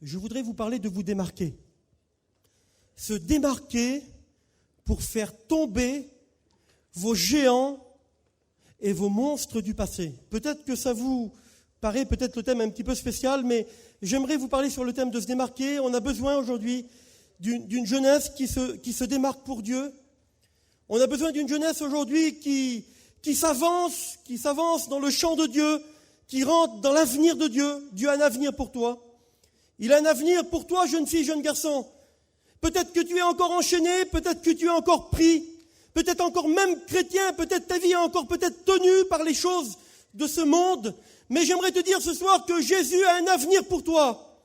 je voudrais vous parler de vous démarquer. Se démarquer pour faire tomber vos géants et vos monstres du passé. Peut-être que ça vous paraît peut-être le thème un petit peu spécial, mais j'aimerais vous parler sur le thème de se démarquer. On a besoin aujourd'hui d'une jeunesse qui se démarque pour Dieu. On a besoin d'une jeunesse aujourd'hui qui s'avance dans le champ de Dieu, qui rentre dans l'avenir de Dieu. Dieu a un avenir pour toi. Il a un avenir pour toi, jeune fille, jeune garçon. Peut-être que tu es encore enchaîné, peut-être que tu es encore pris, peut-être encore même chrétien, peut-être ta vie est encore peut-être tenue par les choses de ce monde. Mais j'aimerais te dire ce soir que Jésus a un avenir pour toi.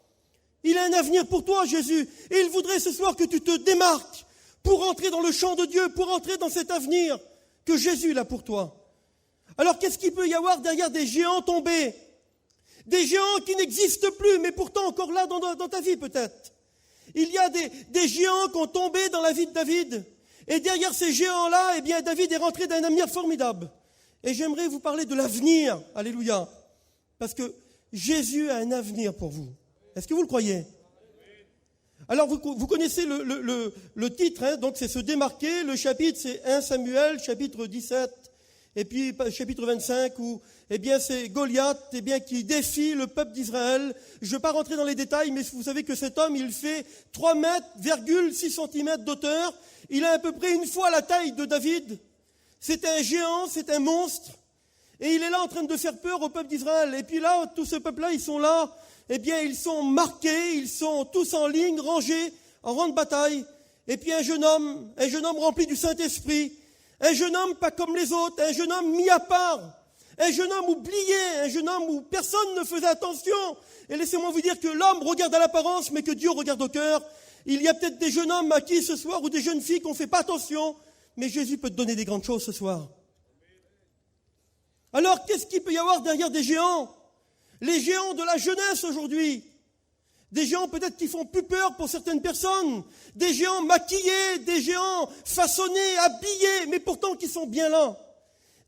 Il a un avenir pour toi, Jésus. Et il voudrait ce soir que tu te démarques pour entrer dans le champ de Dieu, pour entrer dans cet avenir que Jésus a pour toi. Alors qu'est-ce qu'il peut y avoir derrière des géants tombés? Des géants qui n'existent plus, mais pourtant encore là dans ta vie peut-être. Il y a des géants qui ont tombé dans la vie de David. Et derrière ces géants-là, eh bien, David est rentré dans un avenir formidable. Et j'aimerais vous parler de l'avenir. Alléluia. Parce que Jésus a un avenir pour vous. Est-ce que vous le croyez? Alors, vous connaissez le titre, hein, donc c'est se démarquer. Le chapitre, c'est 1 Samuel, chapitre 17. Et puis, chapitre 25, où, eh bien, c'est Goliath, eh bien, qui défie le peuple d'Israël. Je ne vais pas rentrer dans les détails, mais vous savez que cet homme, il fait 3,6 cm d'auteur. Il a à peu près une fois la taille de David. C'est un géant, c'est un monstre. Et il est là en train de faire peur au peuple d'Israël. Et puis là, tout ce peuple-là, ils sont là. Eh bien, ils sont marqués, ils sont tous en ligne, rangés, en rang de bataille. Et puis un jeune homme rempli du Saint-Esprit. Un jeune homme pas comme les autres, un jeune homme mis à part, un jeune homme oublié, un jeune homme où personne ne faisait attention. Et laissez-moi vous dire que l'homme regarde à l'apparence, mais que Dieu regarde au cœur. Il y a peut-être des jeunes hommes à qui ce soir, ou des jeunes filles qu'on ne fait pas attention, mais Jésus peut te donner des grandes choses ce soir. Alors, qu'est-ce qu'il peut y avoir derrière des géants? Les géants de la jeunesse aujourd'hui. Des géants peut-être qui font plus peur pour certaines personnes, des géants maquillés, des géants façonnés, habillés, mais pourtant qui sont bien là.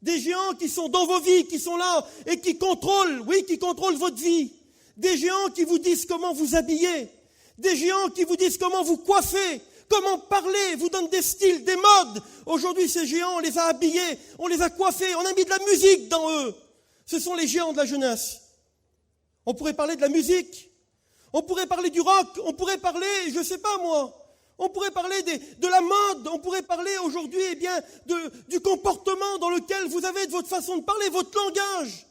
Des géants qui sont dans vos vies, qui sont là et qui contrôlent votre vie. Des géants qui vous disent comment vous habiller, des géants qui vous disent comment vous coiffer, comment parler, vous donnent des styles, des modes. Aujourd'hui, ces géants, on les a habillés, on les a coiffés, on a mis de la musique dans eux. Ce sont les géants de la jeunesse. On pourrait parler de la musique. On pourrait parler du rock, on pourrait parler, je ne sais pas moi, on pourrait parler de la mode, on pourrait parler aujourd'hui eh bien, du comportement dans lequel vous avez de votre façon de parler, votre langage.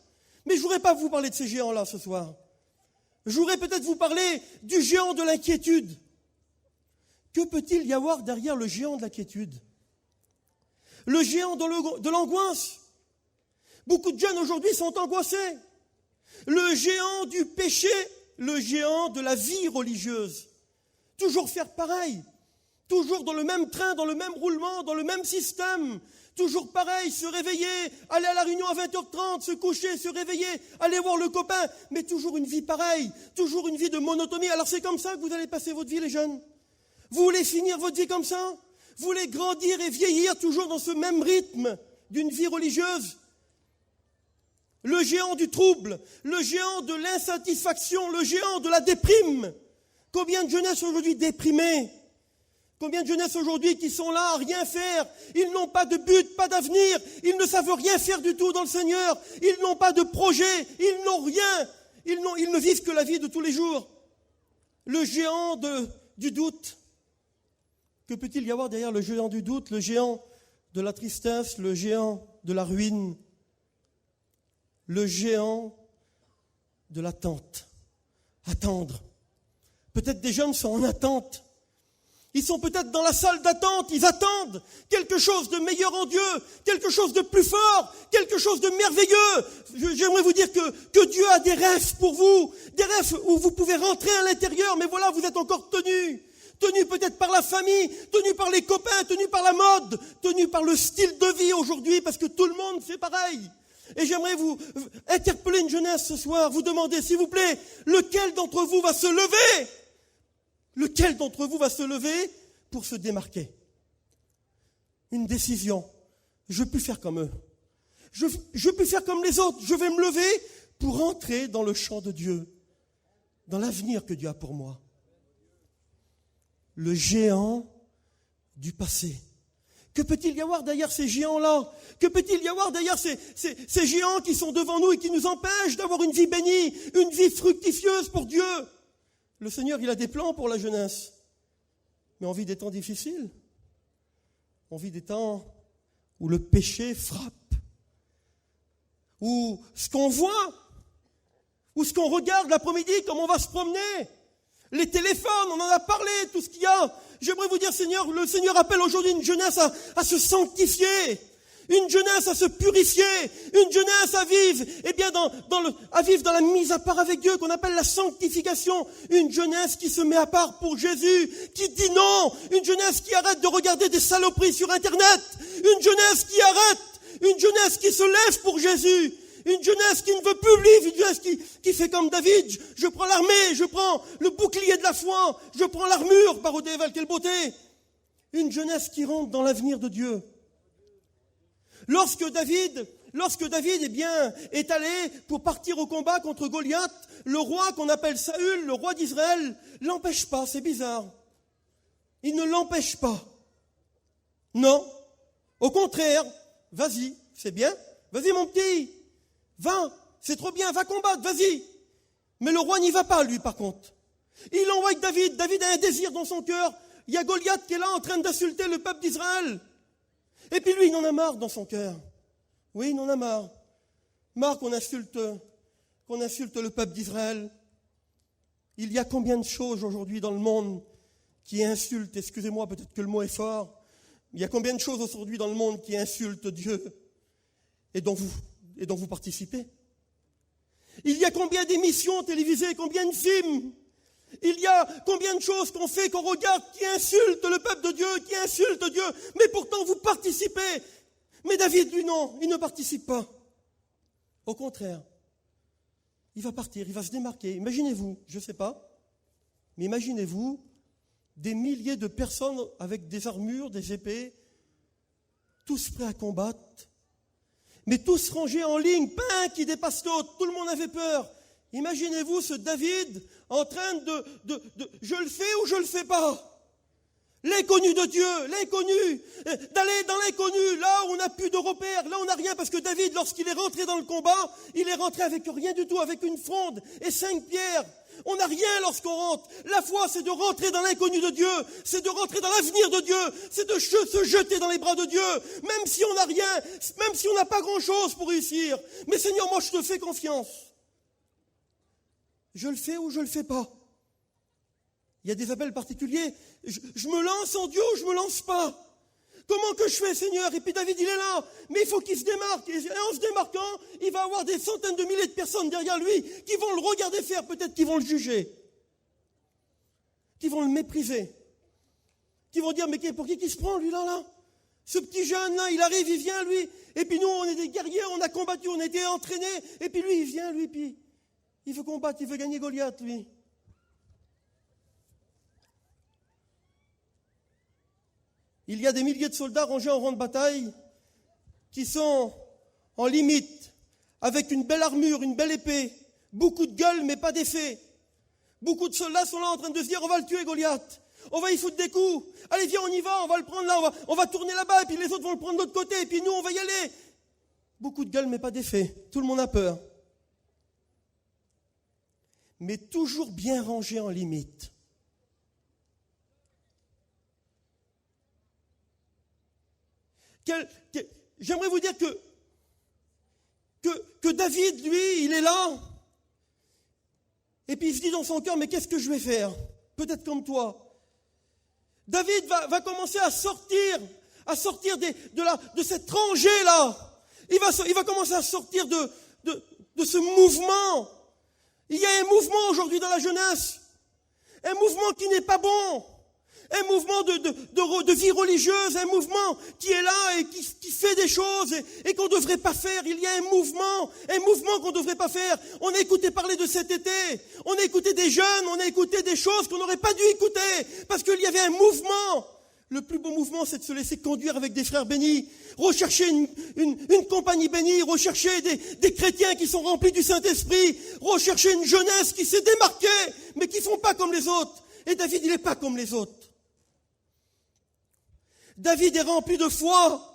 Mais je ne voudrais pas vous parler de ces géants-là ce soir. Je voudrais peut-être vous parler du géant de l'inquiétude. Que peut-il y avoir derrière le géant de l'inquiétude? Le géant de l'angoisse. Beaucoup de jeunes aujourd'hui sont angoissés. Le géant du péché. Le géant de la vie religieuse. Toujours faire pareil. Toujours dans le même train, dans le même roulement, dans le même système. Toujours pareil, se réveiller, aller à la réunion à 20h30, se coucher, se réveiller, aller voir le copain. Mais toujours une vie pareille. Toujours une vie de monotonie. Alors c'est comme ça que vous allez passer votre vie, les jeunes? Vous voulez finir votre vie comme ça? Vous voulez grandir et vieillir toujours dans ce même rythme d'une vie religieuse? Le géant du trouble, le géant de l'insatisfaction, le géant de la déprime. Combien de jeunesse aujourd'hui déprimée? Combien de jeunesse aujourd'hui qui sont là à rien faire? Ils n'ont pas de but, pas d'avenir. Ils ne savent rien faire du tout dans le Seigneur. Ils n'ont pas de projet. Ils n'ont rien. Ils ne vivent que la vie de tous les jours. Le géant du doute. Que peut-il y avoir derrière le géant du doute? Le géant de la tristesse, le géant de la ruine. Le géant de l'attente. Attendre. Peut-être des jeunes sont en attente. Ils sont peut-être dans la salle d'attente. Ils attendent quelque chose de meilleur en Dieu, quelque chose de plus fort, quelque chose de merveilleux. J'aimerais vous dire que Dieu a des rêves pour vous, des rêves où vous pouvez rentrer à l'intérieur, mais voilà, vous êtes encore tenus peut-être par la famille, tenus par les copains, tenus par la mode, tenus par le style de vie aujourd'hui, parce que tout le monde fait pareil. Et j'aimerais vous interpeller une jeunesse ce soir, vous demander, s'il vous plaît, lequel d'entre vous va se lever? Lequel d'entre vous va se lever pour se démarquer? Une décision. Je ne veux plus faire comme eux. Je ne veux plus faire comme les autres. Je vais me lever pour entrer dans le champ de Dieu. dans l'avenir que Dieu a pour moi. Le géant du passé. Que peut-il y avoir derrière ces géants-là? Que peut-il y avoir derrière ces géants qui sont devant nous et qui nous empêchent d'avoir une vie bénie, une vie fructifieuse pour Dieu? Le Seigneur, il a des plans pour la jeunesse. Mais on vit des temps difficiles. On vit des temps où le péché frappe. Où ce qu'on voit, où ce qu'on regarde l'après-midi, comme on va se promener, les téléphones, on en a parlé, tout ce qu'il y a. J'aimerais vous dire, Seigneur, le Seigneur appelle aujourd'hui une jeunesse à se sanctifier, une jeunesse à se purifier, une jeunesse à vivre, à vivre dans la mise à part avec Dieu, qu'on appelle la sanctification. Une jeunesse qui se met à part pour Jésus, qui dit non, une jeunesse qui arrête de regarder des saloperies sur Internet, une jeunesse qui arrête, une jeunesse qui se lève pour Jésus, une jeunesse qui ne veut plus vivre, une jeunesse qui fait comme David. Je prends l'armée, je prends le bouclier de la foi, je prends l'armure, parodéval, quelle beauté. Une jeunesse qui rentre dans l'avenir de Dieu. Lorsque David est allé pour partir au combat contre Goliath, le roi qu'on appelle Saül, le roi d'Israël, l'empêche pas, c'est bizarre. Il ne l'empêche pas. Non. Au contraire, vas-y, c'est bien. Vas-y mon petit, va, c'est trop bien, va combattre, vas-y. Mais le roi n'y va pas, lui, par contre. Il envoie David. David a un désir dans son cœur. Il y a Goliath qui est là en train d'insulter le peuple d'Israël. Et puis lui, il en a marre dans son cœur. Oui, il en a marre. Marre qu'on insulte le peuple d'Israël. Il y a combien de choses aujourd'hui dans le monde qui insultent, excusez-moi, peut-être que le mot est fort, il y a combien de choses aujourd'hui dans le monde qui insultent Dieu et dont vous participez? Il y a combien d'émissions télévisées, combien de films? Il y a combien de choses qu'on fait, qu'on regarde, qui insultent le peuple de Dieu, qui insultent Dieu, mais pourtant vous participez. Mais David, lui, non, il ne participe pas. Au contraire, il va partir, il va se démarquer. Imaginez-vous, je ne sais pas, mais imaginez-vous des milliers de personnes avec des armures, des épées, tous prêts à combattre, mais tous rangés en ligne, pas un qui dépasse l'autre, tout le monde avait peur. Imaginez-vous ce David en train de je le fais ou je le fais pas. L'inconnu de Dieu, l'inconnu, d'aller dans l'inconnu, là où on n'a plus de repères, là où on n'a rien, parce que David, lorsqu'il est rentré dans le combat, il est rentré avec rien du tout, avec une fronde et 5 pierres. On n'a rien lorsqu'on rentre. La foi, c'est de rentrer dans l'inconnu de Dieu, c'est de rentrer dans l'avenir de Dieu, c'est de se jeter dans les bras de Dieu, même si on n'a rien, même si on n'a pas grand-chose pour réussir. Mais Seigneur, moi je te fais confiance. Je le fais ou je le fais pas. Il y a des appels particuliers. Je me lance en Dieu ou je me lance pas. Comment que je fais, Seigneur? Et puis David, il est là. Mais il faut qu'il se démarque. Et en se démarquant, il va avoir des centaines de milliers de personnes derrière lui qui vont le regarder faire, peut-être qui vont le juger, qui vont le mépriser, qui vont dire, mais pour qui se prend, lui, là? Ce petit jeune-là, il arrive, il vient, lui. Et puis nous, on est des guerriers, on a combattu, on a été entraînés. Et puis lui, il vient, lui, puis il veut combattre, il veut gagner Goliath, lui. Il y a des milliers de soldats rangés en rang de bataille qui sont en limite, avec une belle armure, une belle épée, beaucoup de gueule mais pas d'effet. Beaucoup de soldats sont là en train de se dire, on va le tuer Goliath, on va y foutre des coups, allez viens on y va, on va le prendre là, on va tourner là-bas et puis les autres vont le prendre de l'autre côté et puis nous on va y aller. Beaucoup de gueule mais pas d'effet, tout le monde a peur. Mais toujours bien rangé en limite. J'aimerais vous dire que David, lui, il est là. Et puis il se dit dans son cœur, mais qu'est-ce que je vais faire? Peut-être comme toi. David va commencer à sortir de cette rangée-là. Il va commencer à sortir de ce mouvement. Il y a un mouvement aujourd'hui dans la jeunesse. Un mouvement qui n'est pas bon. Un mouvement de vie religieuse, un mouvement qui est là et qui fait des choses et qu'on ne devrait pas faire. Il y a un mouvement qu'on ne devrait pas faire. On a écouté parler de cet été, on a écouté des jeunes, on a écouté des choses qu'on n'aurait pas dû écouter parce qu'il y avait un mouvement. Le plus beau mouvement, c'est de se laisser conduire avec des frères bénis. Rechercher une compagnie bénie, rechercher des chrétiens qui sont remplis du Saint-Esprit, rechercher une jeunesse qui s'est démarquée, mais qui ne font pas comme les autres. Et David, il n'est pas comme les autres. David est rempli de foi.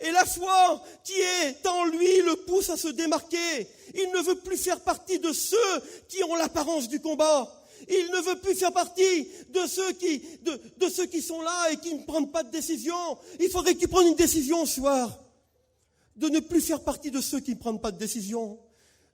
Et la foi qui est en lui le pousse à se démarquer. Il ne veut plus faire partie de ceux qui ont l'apparence du combat. Il ne veut plus faire partie de ceux qui sont là et qui ne prennent pas de décision. Il faudrait que tu prennes une décision ce soir. De ne plus faire partie de ceux qui ne prennent pas de décision.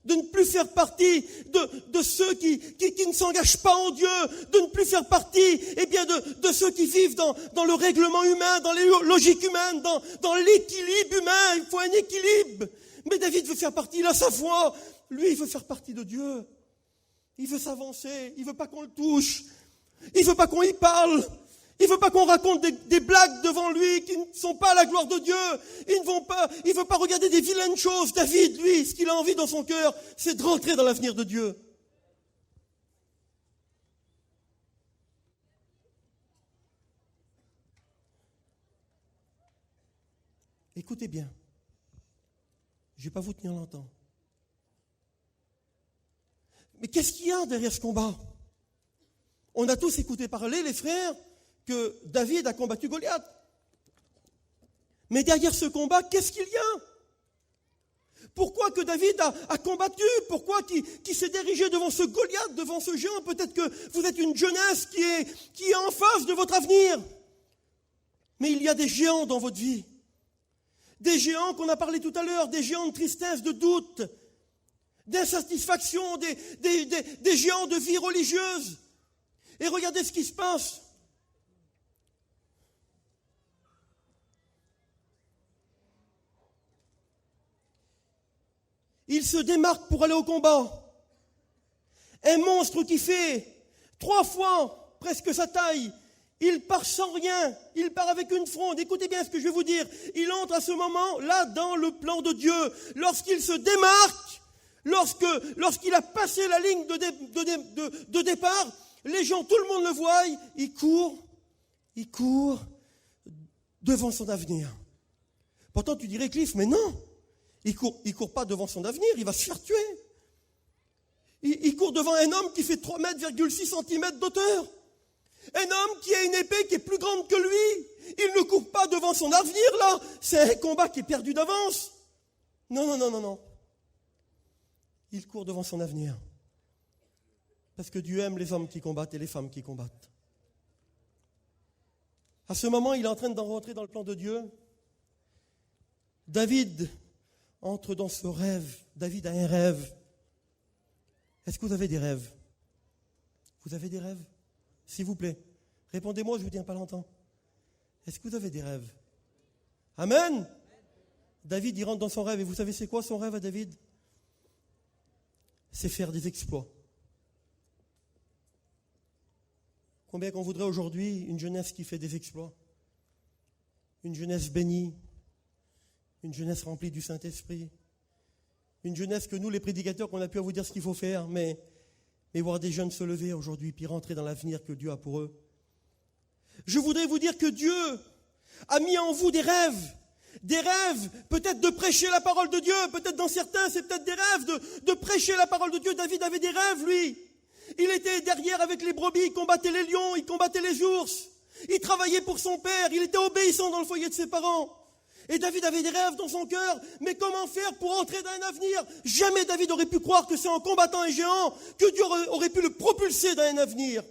De ne plus faire partie de ceux qui ne s'engagent pas en Dieu. De ne plus faire partie de ceux qui vivent dans le règlement humain, dans les logiques humaines, dans l'équilibre humain. Il faut un équilibre. Mais David veut faire partie, il a sa foi. Lui, il veut faire partie de Dieu. Il veut s'avancer, il ne veut pas qu'on le touche, il ne veut pas qu'on y parle, il ne veut pas qu'on raconte des blagues devant lui qui ne sont pas à la gloire de Dieu. Il ne veut pas regarder des vilaines choses. David, lui, ce qu'il a envie dans son cœur, c'est de rentrer dans l'avenir de Dieu. Écoutez bien, je ne vais pas vous tenir longtemps. Mais qu'est-ce qu'il y a derrière ce combat? On a tous écouté parler, les frères, que David a combattu Goliath. Mais derrière ce combat, qu'est-ce qu'il y a? Pourquoi que David a combattu? Pourquoi qu'il s'est dirigé devant ce Goliath, devant ce géant? Peut-être que vous êtes une jeunesse qui est en face de votre avenir. Mais il y a des géants dans votre vie. Des géants qu'on a parlé tout à l'heure, des géants de tristesse, de doute, d'insatisfaction, des géants de vie religieuse. Et regardez ce qui se passe. Il se démarque pour aller au combat. Un monstre qui fait 3 fois presque sa taille. Il part sans rien. Il part avec une fronde. Écoutez bien ce que je vais vous dire. Il entre à ce moment-là dans le plan de Dieu. Lorsqu'il se démarque, lorsqu'il a passé la ligne de départ, les gens, tout le monde le voit, il court devant son avenir. Pourtant, tu dirais, Cliff, mais non, il court pas devant son avenir, il va se faire tuer. Il court devant un homme qui fait 3,6 cm d'auteur. Un homme qui a une épée qui est plus grande que lui. Il ne court pas devant son avenir, là. C'est un combat qui est perdu d'avance. Non. Il court devant son avenir. Parce que Dieu aime les hommes qui combattent et les femmes qui combattent. À ce moment, il est en train de rentrer dans le plan de Dieu. David entre dans ce rêve. David a un rêve. Est-ce que vous avez des rêves? Vous avez des rêves? S'il vous plaît, répondez-moi, je ne vous tiens pas longtemps. Est-ce que vous avez des rêves? Amen. David, il rentre dans son rêve. Et vous savez c'est quoi son rêve à David? C'est faire des exploits. Combien qu'on voudrait aujourd'hui une jeunesse qui fait des exploits? Une jeunesse bénie, une jeunesse remplie du Saint-Esprit, une jeunesse que nous, les prédicateurs, qu'on a pu vous dire ce qu'il faut faire, mais voir des jeunes se lever aujourd'hui, puis rentrer dans l'avenir que Dieu a pour eux. Je voudrais vous dire que Dieu a mis en vous des rêves peut-être de prêcher la parole de Dieu, peut-être dans certains, c'est peut-être des rêves de prêcher la parole de Dieu. David avait des rêves, lui. Il était derrière avec les brebis, il combattait les lions, il combattait les ours. Il travaillait pour son père, il était obéissant dans le foyer de ses parents. Et David avait des rêves dans son cœur, mais comment faire pour entrer dans un avenir? Jamais David aurait pu croire que c'est en combattant un géant que Dieu aurait pu le propulser dans un avenir.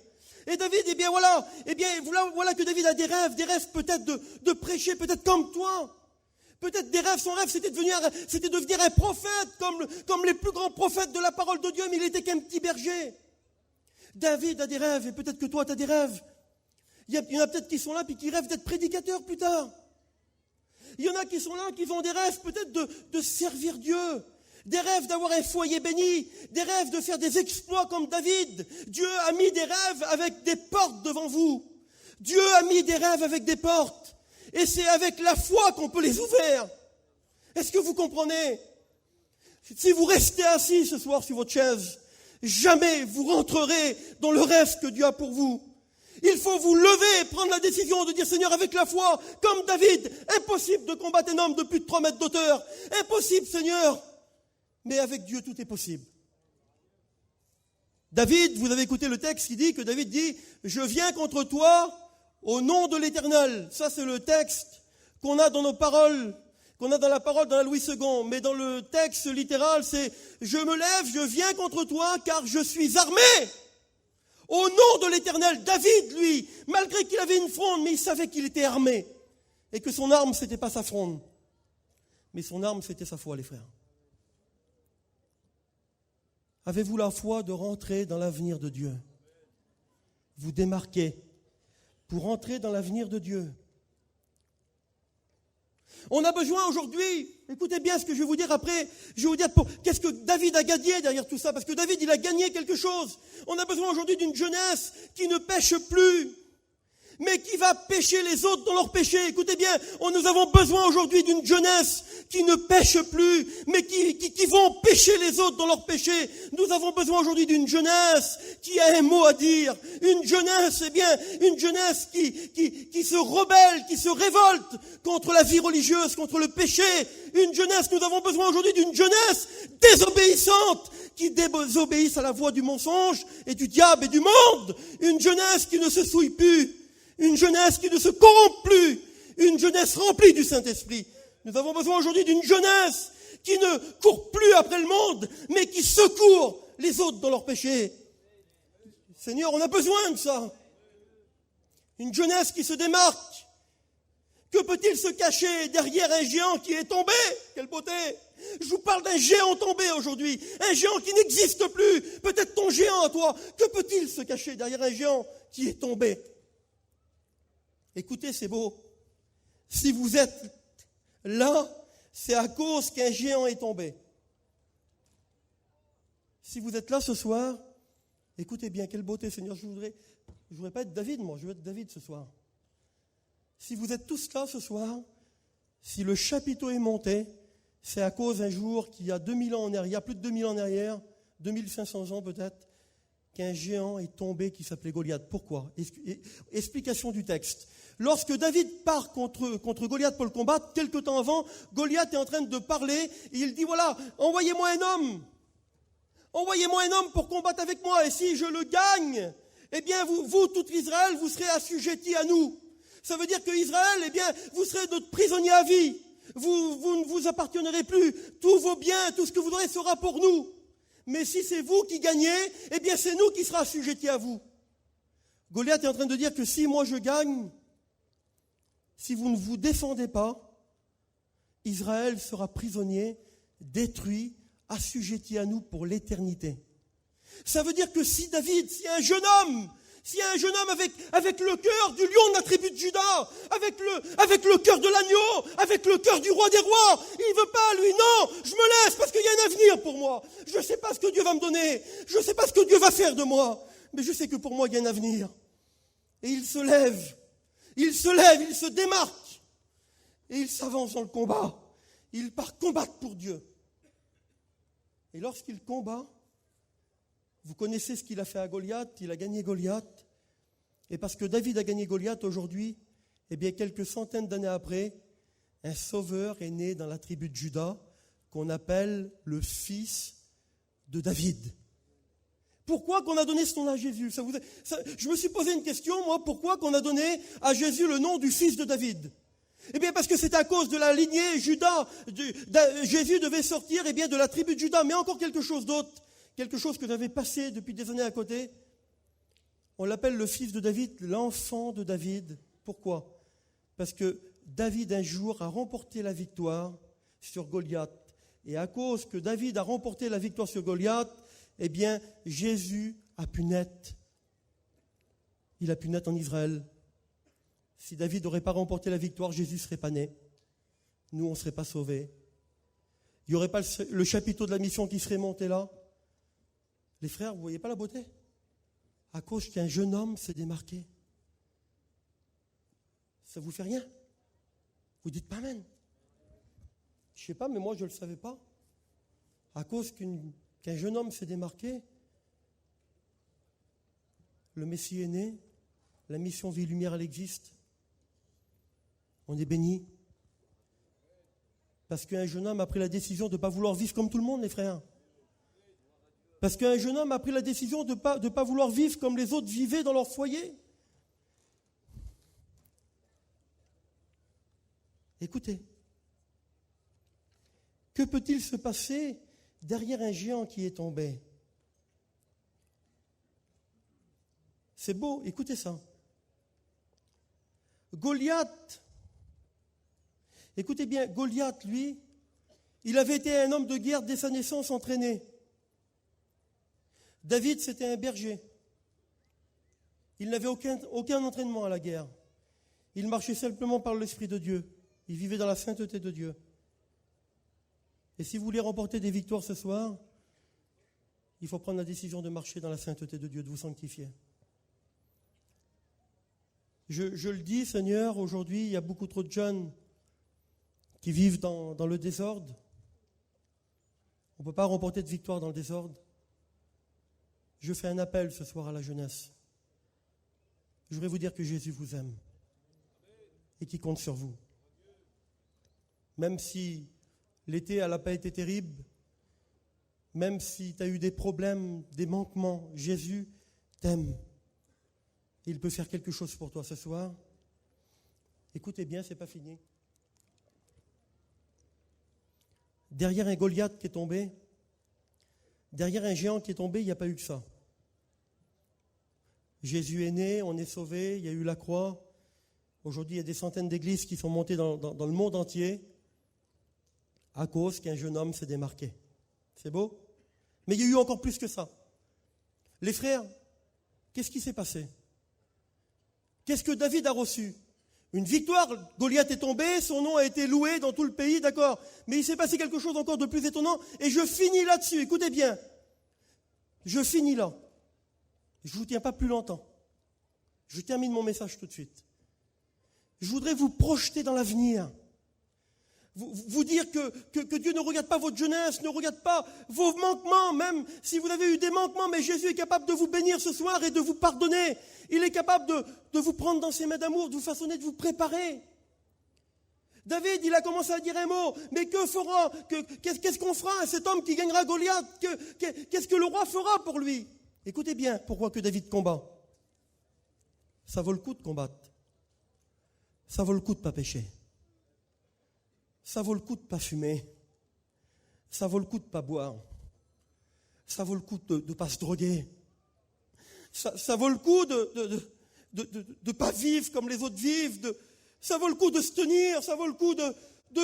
Et David, voilà que David a des rêves peut-être de prêcher, peut-être comme toi. Peut-être des rêves, son rêve c'était de devenir un prophète, comme les plus grands prophètes de la parole de Dieu, mais il était qu'un petit berger. David a des rêves, et peut-être que toi tu as des rêves. Il y en a peut-être qui sont là, puis qui rêvent d'être prédicateurs plus tard. Il y en a qui sont là, qui ont des rêves peut-être de servir Dieu, des rêves d'avoir un foyer béni, des rêves de faire des exploits comme David. Dieu a mis des rêves avec des portes devant vous. Dieu a mis des rêves avec des portes. Et c'est avec la foi qu'on peut les ouvrir. Est-ce que vous comprenez? Si vous restez assis ce soir sur votre chaise, jamais vous rentrerez dans le rêve que Dieu a pour vous. Il faut vous lever et prendre la décision de dire, Seigneur, avec la foi, comme David, impossible de combattre un homme de plus de 3 mètres d'auteur. Impossible, Seigneur. Mais avec Dieu, tout est possible. David, vous avez écouté le texte qui dit que David dit, je viens contre toi au nom de l'Éternel. Ça, c'est le texte qu'on a dans nos paroles, qu'on a dans la parole dans la Louis II. Mais dans le texte littéral, c'est, je me lève, je viens contre toi, car je suis armé. Au nom de l'Éternel, David, lui, malgré qu'il avait une fronde, mais il savait qu'il était armé. Et que son arme, c'était pas sa fronde. Mais son arme, c'était sa foi, les frères. Avez-vous la foi de rentrer dans l'avenir de Dieu? Vous démarquez pour rentrer dans l'avenir de Dieu. On a besoin aujourd'hui, écoutez bien ce que je vais vous dire après, je vais vous dire qu'est-ce que David a gagné derrière tout ça, parce que David, il a gagné quelque chose. On a besoin aujourd'hui d'une jeunesse qui ne pêche plus, mais qui va pêcher les autres dans leur péché. Écoutez bien, nous avons besoin aujourd'hui d'une jeunesse qui ne pêche plus, mais qui vont pêcher les autres dans leur péché. Nous avons besoin aujourd'hui d'une jeunesse qui a un mot à dire. Une jeunesse, une jeunesse qui se rebelle, qui se révolte contre la vie religieuse, contre le péché. Une jeunesse, nous avons besoin aujourd'hui d'une jeunesse désobéissante, qui désobéisse à la voix du mensonge et du diable et du monde. Une jeunesse qui ne se souille plus. Une jeunesse qui ne se corrompt plus, une jeunesse remplie du Saint-Esprit. Nous avons besoin aujourd'hui d'une jeunesse qui ne court plus après le monde, mais qui secourt les autres dans leurs péchés. Seigneur, on a besoin de ça. Une jeunesse qui se démarque. Que peut-il se cacher derrière un géant qui est tombé? Quelle beauté! Je vous parle d'un géant tombé aujourd'hui, un géant qui n'existe plus. Peut-être ton géant à toi. Que peut-il se cacher derrière un géant qui est tombé? Écoutez, c'est beau. Si vous êtes là, c'est à cause qu'un géant est tombé. Si vous êtes là ce soir, écoutez bien, quelle beauté, Seigneur. Je voudrais pas être David, moi, je veux être David ce soir. Si vous êtes tous là ce soir, si le chapiteau est monté, c'est à cause d'un jour qu'il y a 2000 ans en arrière, plus de 2000 ans en arrière, 2500 ans peut-être, qu'un géant est tombé qui s'appelait Goliath. Pourquoi? Explication du texte. Lorsque David part contre Goliath pour le combattre, quelque temps avant, Goliath est en train de parler, et il dit, voilà, envoyez-moi un homme. Envoyez-moi un homme pour combattre avec moi, et si je le gagne, eh bien, vous tout Israël, vous serez assujettis à nous. Ça veut dire que Israël, eh bien, vous serez notre prisonnier à vie. Vous ne vous appartiendrez plus. Tous vos biens, tout ce que vous aurez sera pour nous. Mais si c'est vous qui gagnez, eh bien, c'est nous qui serons assujettis à vous. Goliath est en train de dire que si moi je gagne, si vous ne vous défendez pas, Israël sera prisonnier, détruit, assujetti à nous pour l'éternité. Ça veut dire que si David, s'il y a un jeune homme avec le cœur du lion de la tribu de Juda, avec le cœur de l'agneau, avec le cœur du roi des rois, il ne veut pas, lui, non, je me laisse parce qu'il y a un avenir pour moi. Je ne sais pas ce que Dieu va me donner, je ne sais pas ce que Dieu va faire de moi, mais je sais que pour moi, il y a un avenir. Et il se lève, il se démarque, et il s'avance dans le combat. Il part combattre pour Dieu. Et lorsqu'il combat, vous connaissez ce qu'il a fait à Goliath, il a gagné Goliath. Et parce que David a gagné Goliath aujourd'hui, eh bien quelques centaines d'années après, un sauveur est né dans la tribu de Juda qu'on appelle le fils de David. Pourquoi qu'on a donné ce nom à Jésus? Je me suis posé une question, moi, pourquoi qu'on a donné à Jésus le nom du fils de David? Eh bien parce que c'est à cause de la lignée Juda. Jésus devait sortir de la tribu de Juda, mais encore quelque chose d'autre. Quelque chose que j'avais passé depuis des années à côté. On l'appelle le fils de David, l'enfant de David. Pourquoi? Parce que David un jour a remporté la victoire sur Goliath. Et à cause que David a remporté la victoire sur Goliath, eh bien Jésus a pu naître. Il a pu naître en Israël. Si David n'aurait pas remporté la victoire, Jésus ne serait pas né. Nous, on ne serait pas sauvés. Il n'y aurait pas le chapiteau de la mission qui serait monté là. Les frères, vous ne voyez pas la beauté? À cause qu'un jeune homme s'est démarqué. Ça ne vous fait rien? Vous dites pas amen. Je ne sais pas, mais moi je ne le savais pas. À cause qu'un jeune homme s'est démarqué, le Messie est né, La mission Vie Lumière, elle existe. On est béni. Parce qu'un jeune homme a pris la décision de ne pas vouloir vivre comme tout le monde, les frères. Parce qu'un jeune homme a pris la décision de ne pas vouloir vivre comme les autres vivaient dans leur foyer. Écoutez, que peut-il se passer derrière un géant qui est tombé? C'est beau, écoutez ça. Goliath, écoutez bien, Goliath, lui, il avait été un homme de guerre dès sa naissance entraîné. David, c'était un berger. Il n'avait aucun entraînement à la guerre. Il marchait simplement par l'Esprit de Dieu. Il vivait dans la sainteté de Dieu. Et si vous voulez remporter des victoires ce soir, il faut prendre la décision de marcher dans la sainteté de Dieu, de vous sanctifier. Je le dis, Seigneur, aujourd'hui, il y a beaucoup trop de jeunes qui vivent dans le désordre. On ne peut pas remporter de victoire dans le désordre. Je fais un appel ce soir à la jeunesse. Je voudrais vous dire que Jésus vous aime et qu'il compte sur vous. Même si l'été n'a pas été terrible, même si tu as eu des problèmes, des manquements, Jésus t'aime. Il peut faire quelque chose pour toi ce soir. Écoutez bien, ce n'est pas fini. Derrière un Goliath qui est tombé, derrière un géant qui est tombé, il n'y a pas eu que ça. Jésus est né, on est sauvé, il y a eu la croix. Aujourd'hui, il y a des centaines d'églises qui sont montées dans le monde entier à cause qu'un jeune homme s'est démarqué. C'est beau? Mais il y a eu encore plus que ça. Les frères, qu'est-ce qui s'est passé? Qu'est-ce que David a reçu? Une victoire, Goliath est tombé, son nom a été loué dans tout le pays, d'accord. Mais il s'est passé quelque chose encore de plus étonnant, et je finis là-dessus, écoutez bien. Je finis là. Je ne vous tiens pas plus longtemps. Je termine mon message tout de suite. Je voudrais vous projeter dans l'avenir. Vous dire que Dieu ne regarde pas votre jeunesse, ne regarde pas vos manquements, même si vous avez eu des manquements, mais Jésus est capable de vous bénir ce soir et de vous pardonner. Il est capable de vous prendre dans ses mains d'amour, de vous façonner, de vous préparer. David, il a commencé à dire un mot, mais que fera, qu'est-ce qu'on fera à cet homme qui gagnera Goliath? Qu'est-ce que le roi fera pour lui? Écoutez bien pourquoi que David combat. Ça vaut le coup de combattre. Ça vaut le coup de ne pas pécher. Ça vaut le coup de ne pas fumer. Ça vaut le coup de ne pas boire. Ça vaut le coup de ne pas se droguer. Ça vaut le coup de ne pas vivre comme les autres vivent. Ça vaut le coup de se tenir. Ça vaut le coup de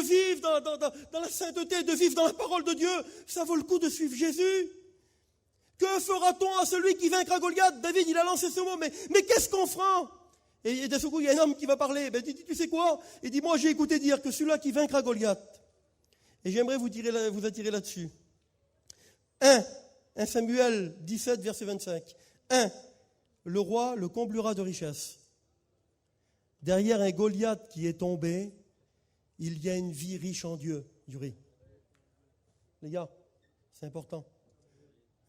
vivre dans la sainteté, de vivre dans la parole de Dieu. Ça vaut le coup de suivre Jésus. Que fera-t-on à celui qui vaincra Goliath? David, il a lancé ce mot, mais qu'est-ce qu'on fera? Et d'un seul coup, il y a un homme qui va parler. Ben, tu sais quoi? Il dit, moi, j'ai écouté dire que celui-là qui vaincra Goliath. Et j'aimerais vous attirer là-dessus. 1 Samuel 17, verset 25. 1. Le roi le comblera de richesses. Derrière un Goliath qui est tombé, il y a une vie riche en Dieu, Yuri. Les gars, c'est important.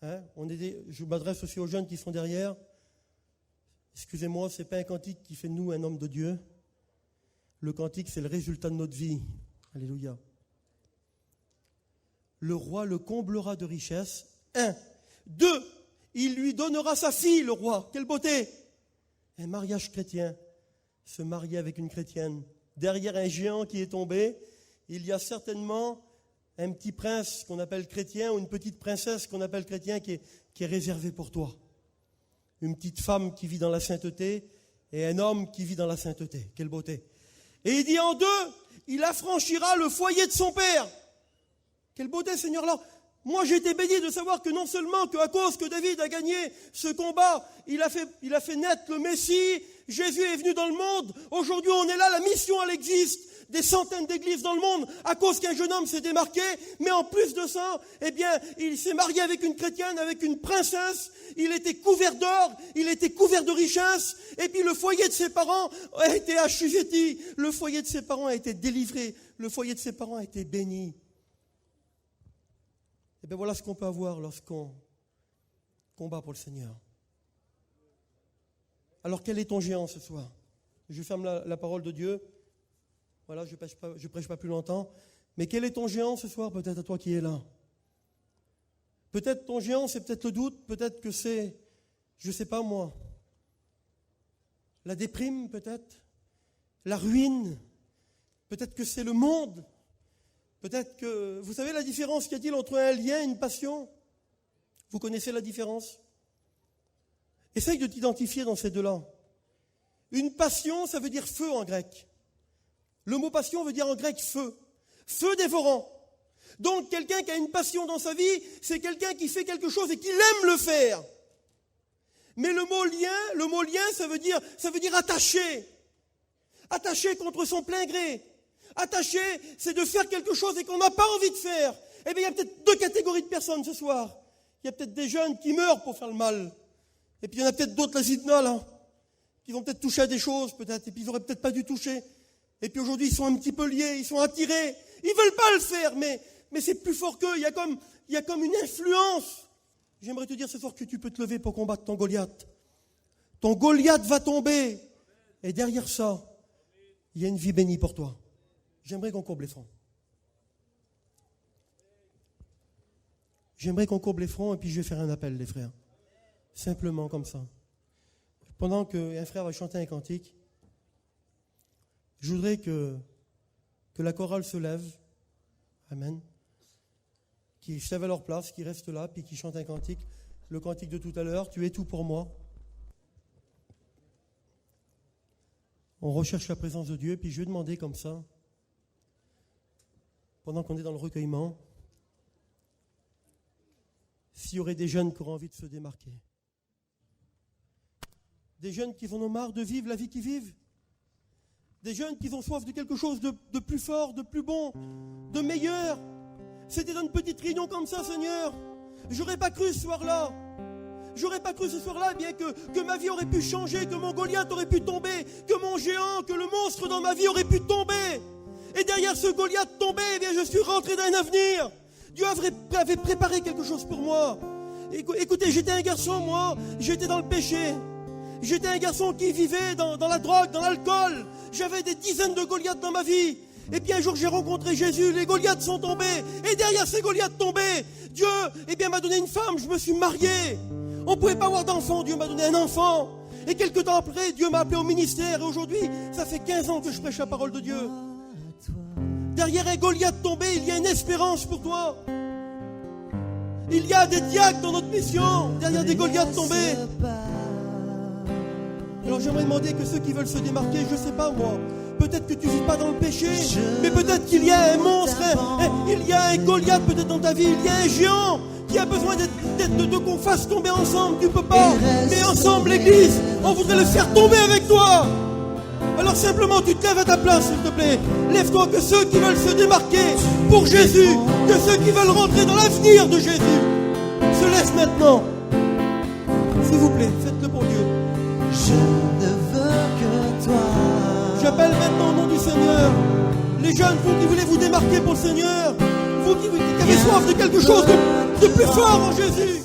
Hein? Je m'adresse aussi aux jeunes qui sont derrière. Excusez-moi, ce n'est pas un cantique qui fait de nous un homme de Dieu. Le cantique, c'est le résultat de notre vie. Alléluia. Le roi le comblera de richesses. 1. 2. Il lui donnera sa fille, le roi. Quelle beauté! Un mariage chrétien. Se marier avec une chrétienne. Derrière un géant qui est tombé, il y a certainement un petit prince qu'on appelle chrétien ou une petite princesse qu'on appelle chrétien qui est réservé pour toi. Une petite femme qui vit dans la sainteté et un homme qui vit dans la sainteté. Quelle beauté. Et il dit en 2, il affranchira le foyer de son père. Quelle beauté, Seigneur, là. Moi, j'ai été béni de savoir que non seulement qu'à cause que David a gagné ce combat, il a fait naître le Messie, Jésus est venu dans le monde. Aujourd'hui, on est là, la mission, elle existe. Des centaines d'églises dans le monde à cause qu'un jeune homme s'est démarqué. Mais en plus de ça, eh bien, il s'est marié avec une chrétienne, avec une princesse. Il était couvert d'or, il était couvert de richesses. Et puis le foyer de ses parents a été assujetti. Le foyer de ses parents a été délivré. Le foyer de ses parents a été béni. Et bien voilà ce qu'on peut avoir lorsqu'on combat pour le Seigneur. Alors quel est ton géant ce soir? Je ferme la parole de Dieu. Voilà, je prêche pas plus longtemps. Mais quel est ton géant ce soir, peut-être à toi qui es là? Peut-être ton géant, c'est peut-être le doute, peut-être que c'est, je ne sais pas moi, la déprime peut-être, la ruine, peut-être que c'est le monde, peut-être que... Vous savez la différence qu'il y a-t-il entre un lien et une passion? Vous connaissez la différence? Essaye de t'identifier dans ces deux-là. Une passion, ça veut dire feu en grec. Le mot passion veut dire en grec feu. Feu dévorant. Donc quelqu'un qui a une passion dans sa vie, c'est quelqu'un qui fait quelque chose et qui aime le faire. Mais le mot lien, ça veut dire attaché. Attaché contre son plein gré. Attaché, c'est de faire quelque chose et qu'on n'a pas envie de faire. Eh bien, il y a peut-être deux catégories de personnes ce soir. Il y a peut-être des jeunes qui meurent pour faire le mal. Et puis il y en a peut-être d'autres, la zidna, là, qui vont peut-être toucher à des choses, peut-être, et puis ils n'auraient peut-être pas dû toucher. Et puis aujourd'hui, ils sont un petit peu liés, ils sont attirés. Ils ne veulent pas le faire, mais c'est plus fort qu'eux. Il y a comme une influence. J'aimerais te dire ce soir que tu peux te lever pour combattre ton Goliath. Ton Goliath va tomber. Et derrière ça, il y a une vie bénie pour toi. J'aimerais qu'on courbe les fronts. J'aimerais qu'on courbe les fronts et puis je vais faire un appel, les frères. Simplement comme ça. Pendant qu'un frère va chanter un cantique, je voudrais que la chorale se lève. Amen. Qui se lève à leur place, qui reste là, puis qui chante un cantique. Le cantique de tout à l'heure, tu es tout pour moi. On recherche la présence de Dieu, puis je vais demander comme ça, pendant qu'on est dans le recueillement, s'il y aurait des jeunes qui auraient envie de se démarquer. Des jeunes qui en ont marre de vivre la vie qu'ils vivent. Des jeunes qui ont soif de quelque chose de plus fort, de plus bon, de meilleur. C'était dans une petite réunion comme ça, Seigneur. J'aurais pas cru ce soir-là. J'aurais pas cru ce soir-là, eh bien que ma vie aurait pu changer, que mon Goliath aurait pu tomber, que mon géant, que le monstre dans ma vie aurait pu tomber. Et derrière ce Goliath tombé, eh bien je suis rentré dans un avenir. Dieu avait préparé quelque chose pour moi. Écoutez, j'étais un garçon, moi, j'étais dans le péché. J'étais un garçon qui vivait dans la drogue, dans l'alcool. J'avais des dizaines de Goliaths dans ma vie. Et puis un jour j'ai rencontré Jésus, les Goliaths sont tombés. Et derrière ces Goliaths tombés, Dieu m'a donné une femme, je me suis marié. On ne pouvait pas avoir d'enfant, Dieu m'a donné un enfant. Et quelques temps après, Dieu m'a appelé au ministère. Et aujourd'hui, ça fait 15 ans que je prêche la parole de Dieu. Derrière un Goliath tombé, il y a une espérance pour toi. Il y a des diacres dans notre mission, derrière des Goliaths tombés. Alors j'aimerais demander que ceux qui veulent se démarquer, je ne sais pas moi, peut-être que tu ne vis pas dans le péché, mais peut-être qu'il y a un monstre, il y a un Goliath peut-être dans ta vie, il y a un géant qui a besoin de qu'on fasse tomber ensemble. Tu ne peux pas, mais ensemble l'église, on voudrait le faire tomber avec toi. Alors simplement tu te lèves à ta place s'il te plaît. Lève-toi, que ceux qui veulent se démarquer pour Jésus, que ceux qui veulent rentrer dans l'avenir de Jésus se laissent maintenant. S'il vous plaît, faites-le pour Dieu. Je ne veux que toi. J'appelle maintenant au nom du Seigneur les jeunes, vous qui voulez vous démarquer pour le Seigneur, vous qui avez soif de quelque chose de plus fort en Jésus.